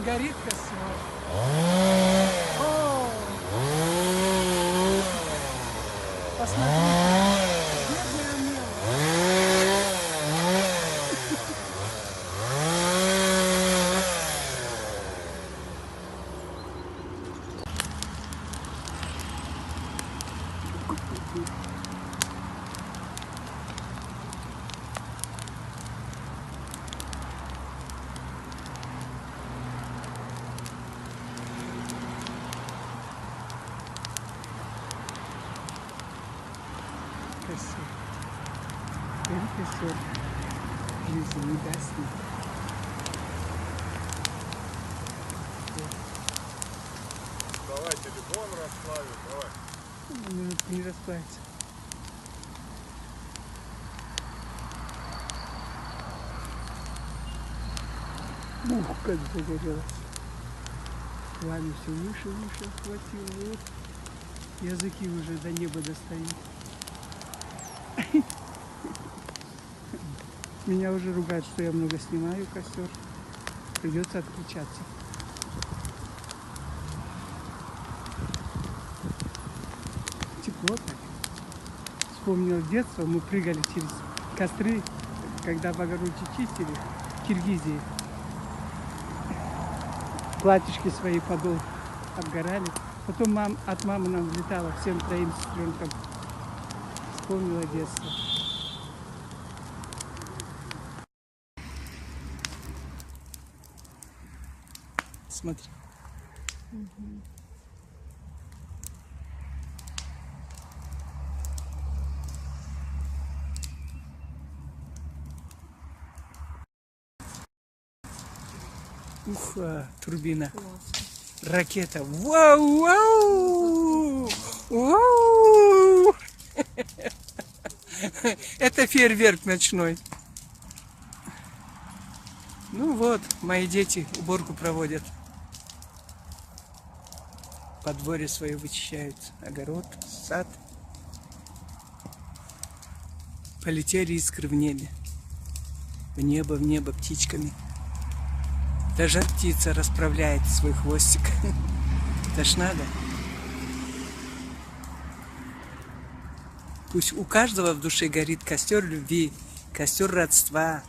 Горит костер. О! Посмотрите. Бедная Амела. Костер. Горит костер. Жизнь не гаснет. Давай телефон расплавим, давай. Минутку не расплавится. Ух, как загорелось. Пламя все выше, выше охватило. Вот. Языки уже до неба достают. Меня уже ругают, что я много снимаю костер. Придется отключаться. Тепло так. Вспомнил детство, мы прыгали через костры, когда в огороде чистили в Киргизии. Платьишки свои подол обгорали. Потом от мамы нам влетало всем троим сестренкам. Вспомнила детство. Смотри. Ух, турбина. Ракета. Вау, вау! Вау! Это фейерверк ночной. Ну вот, мои дети уборку проводят. Подворье свое вычищают. Огород, сад. Полетели искры в небе. В небо птичками. Даже птица расправляет свой хвостик. Это ж надо. Пусть у каждого в душе горит костер любви, костер родства.